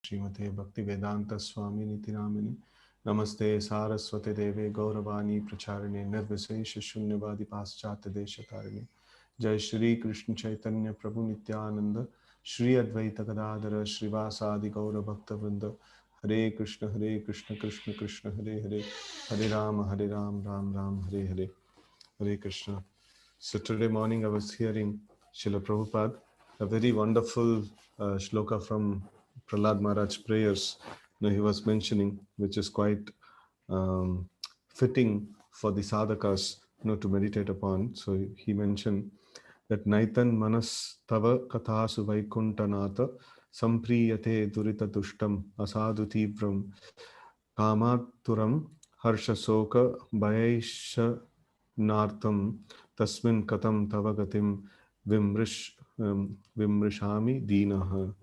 Srimate Bhaktivedanta Swami Niti Namini Namaste Saraswati Deve Gauravani Pracharine Nirvisesha Shunyavadi Paschat Deshatarine Jai Shri Krishna Chaitanya Prabhu Nityananda Shri Advaita Gadadara Srivasadi Gaura Bhakta Vrinda Hare Krishna Krishna Krishna Hare Hare Hare Ram Ram Ram Hare Hare Hare Krishna. So today morning I was hearing Srila Prabhupada, a very wonderful shloka from Prahlad Maharaj prayers. He was mentioning, which is quite um, fitting for the sadhakas, to meditate upon. So he mentioned that Naitan Manas Tava Kathasu Vaikuntanata Sampriyate Durita Dushtam Asadu Tivram Kamaturam Harshasoka Bhaisha Nartam Tasmin Katam Tavagatim Vimrishami Dinaha.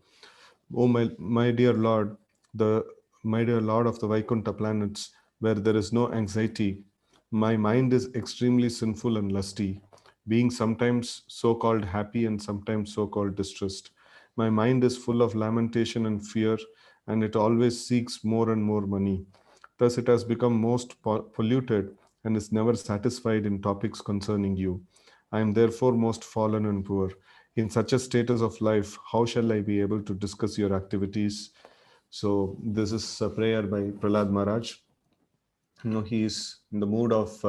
Oh my dear Lord, my dear Lord of the Vaikuntha planets, where there is no anxiety, my mind is extremely sinful and lusty, being sometimes so-called happy and sometimes so-called distressed. My mind is full of lamentation and fear, and it always seeks more and more money. Thus, it has become most polluted and is never satisfied in topics concerning you. I am therefore most fallen and poor. In such a status of life, how shall I be able to discuss your activities? So, this is a prayer by Prahlad Maharaj. He is in the mood of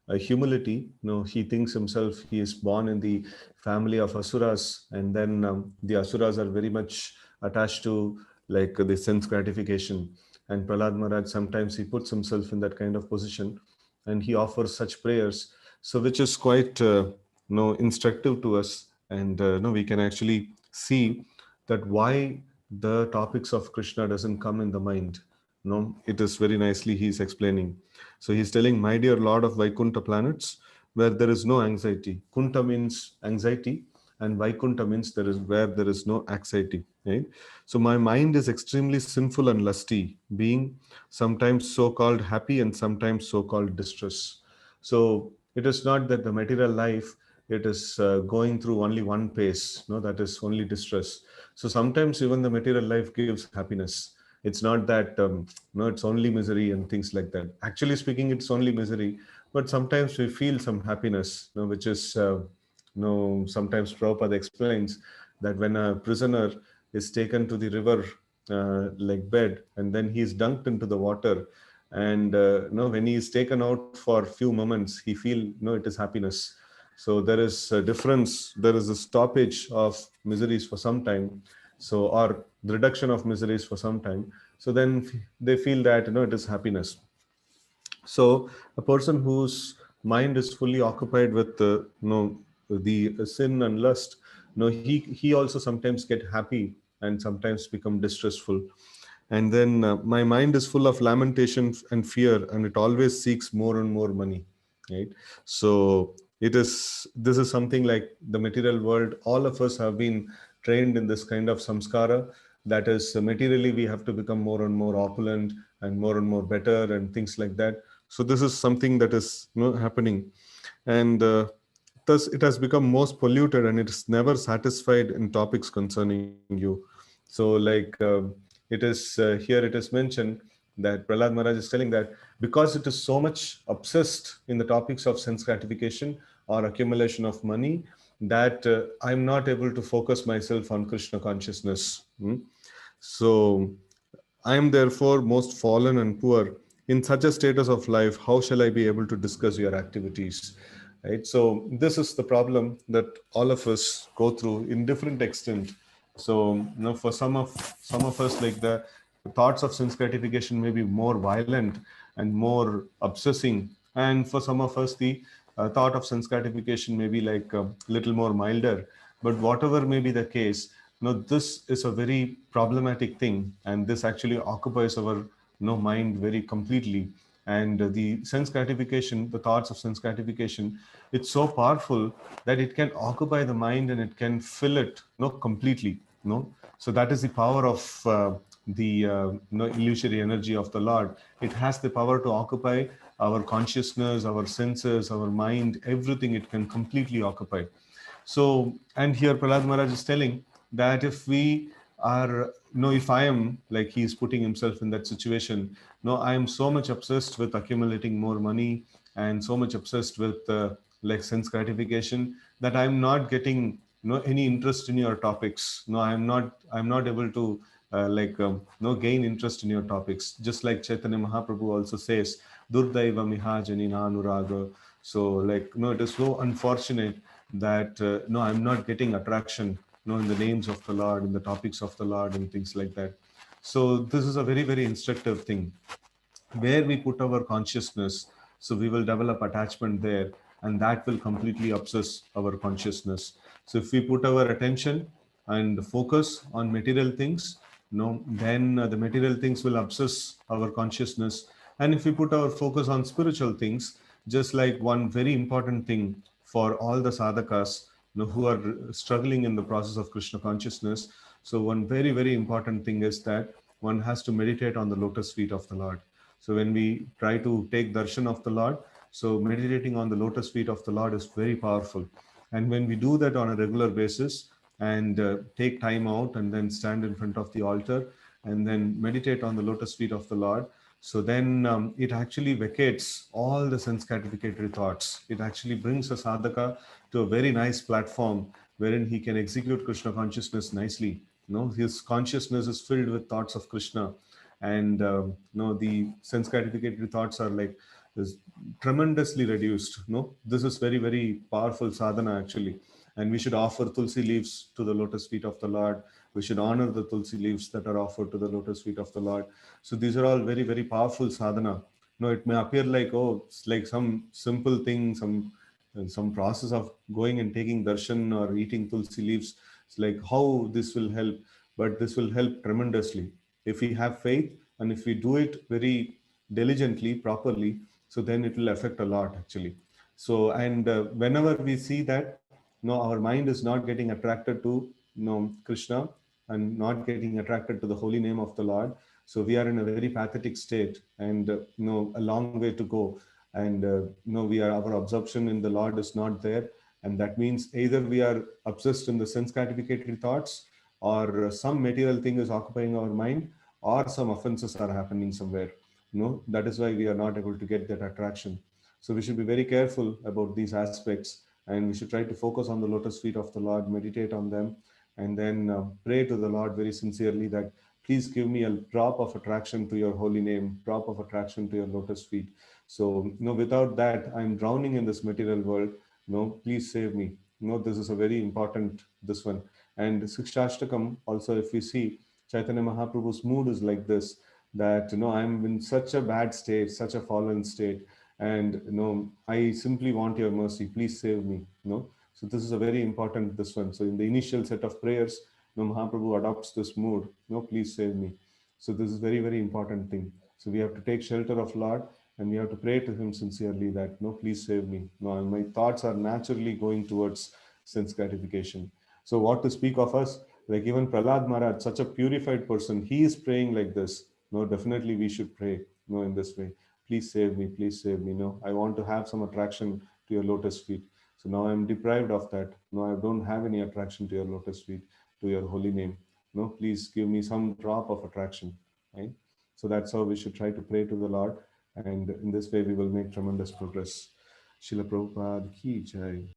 humility. He thinks himself he is born in the family of asuras, and then the asuras are very much attached to like the sense gratification. And Prahlad Maharaj, sometimes he puts himself in that kind of position, and he offers such prayers, so which is quite instructive to us. And we can actually see that why the topics of Krishna doesn't come in the mind. No, it is very nicely he's explaining. So he's telling, my dear Lord of Vaikuntha planets, where there is no anxiety. Kunta means anxiety, and Vaikuntha means there is where there is no anxiety. Right? So my mind is extremely sinful and lusty, being sometimes so-called happy and sometimes so-called distress. So it is not that the material life, it is going through only one pace. No, that is only distress. So sometimes even the material life gives happiness. It's not that no, it's only misery and things like that. Actually speaking, it's only misery, but sometimes we feel some happiness, which is sometimes Prabhupada explains that when a prisoner is taken to the river like bed, and then he is dunked into the water, and when he is taken out for few moments, he feel it is happiness. So there is a difference, there is a stoppage of miseries for some time, so or the reduction of miseries for some time. So then they feel that it is happiness. So a person whose mind is fully occupied with the sin and lust, he also sometimes get happy and sometimes become distressful. And then my mind is full of lamentation and fear, and it always seeks more and more money. Right. So this is something like the material world. All of us have been trained in this kind of samskara, that is materially we have to become more and more opulent and more better and things like that. So this is something that is happening, and thus it has become most polluted, and it is never satisfied in topics concerning you. So like it is here it is mentioned that Prahlad Maharaj is telling that because it is so much obsessed in the topics of sense gratification or accumulation of money, that I'm not able to focus myself on Krishna consciousness. So I am therefore most fallen and poor. In such a status of life, how shall I be able to discuss your activities? Right. So this is the problem that all of us go through in different extent. So for some of us, like the thoughts of sense gratification may be more violent and more obsessing, and for some of us, the thought of sense gratification may be like a little more milder. But whatever may be the case, this is a very problematic thing, and this actually occupies our mind very completely. And the sense gratification, the thoughts of sense gratification, it's so powerful that it can occupy the mind and it can fill it completely. So that is the power of the illusory energy of the Lord. It has the power to occupy our consciousness, our senses, our mind, everything it can completely occupy. So, and here Prahlad Maharaj is telling that if we are, no, if I am like he's putting himself in that situation, no, I am so much obsessed with accumulating more money and so much obsessed with like sense gratification that I'm not getting no any interest in your topics. No, I'm not able to no gain interest in your topics. Just like Chaitanya Mahaprabhu also says, Durdaiva Mihajani Nanuraga. So like no, it is so unfortunate that no, I'm not getting attraction, in the names of the Lord, in the topics of the Lord, and things like that. So this is a very, very instructive thing. Where we put our consciousness, so we will develop attachment there, and that will completely obsess our consciousness. So if we put our attention and focus on material things, then the material things will obsess our consciousness. And if we put our focus on spiritual things, just like one very important thing for all the sadhakas, who are struggling in the process of Krishna consciousness, so one very, very important thing is that one has to meditate on the lotus feet of the Lord. So when we try to take darshan of the Lord, so meditating on the lotus feet of the Lord is very powerful. And when we do that on a regular basis and take time out and then stand in front of the altar and then meditate on the lotus feet of the Lord, so then it actually vacates all the sense gratificatory thoughts. It actually brings a sadhaka to a very nice platform wherein he can execute Krishna consciousness nicely. His consciousness is filled with thoughts of Krishna, and the sense gratificatory thoughts are like is tremendously reduced. This is very, very powerful sadhana actually, and we should offer tulsi leaves to the lotus feet of the Lord. We should honor the tulsi leaves that are offered to the lotus feet of the Lord. So these are all very, very powerful sadhana. It may appear like, oh, it's like some simple thing, some process of going and taking darshan or eating tulsi leaves. It's like how this will help, but this will help tremendously if we have faith and if we do it very diligently, properly. So then it will affect a lot actually. So and whenever we see that, our mind is not getting attracted to Krishna and not getting attracted to the holy name of the Lord. So we are in a very pathetic state, and a long way to go. And we are our absorption in the Lord is not there, and that means either we are obsessed in the sense gratificatory thoughts, or some material thing is occupying our mind, or some offenses are happening somewhere. That is why we are not able to get that attraction. So we should be very careful about these aspects, and we should try to focus on the lotus feet of the Lord, meditate on them, and then pray to the Lord very sincerely that please give me a drop of attraction to your holy name, drop of attraction to your lotus feet. So without that, I'm drowning in this material world. Please save me. This is a very important this one. And Sikshashtakam also, if we see, Chaitanya Mahaprabhu's mood is like this, that I'm in such a bad state, such a fallen state, and I simply want your mercy. Please save me. So this is a very important this one. So in the initial set of prayers, Mahaprabhu adopts this mood. Please save me. So this is very, very important thing. So we have to take shelter of Lord, and we have to pray to him sincerely that please save me. My thoughts are naturally going towards sense gratification. So what to speak of us? Like even Prahlad Maharaj, such a purified person, he is praying like this. Definitely we should pray in this way. Please save me, please save me. I want to have some attraction to your lotus feet. So now I'm deprived of that. I don't have any attraction to your lotus feet, to your holy name. Please give me some drop of attraction. Right? So that's how we should try to pray to the Lord. And in this way, we will make tremendous progress. Srila Prabhupada ki jai.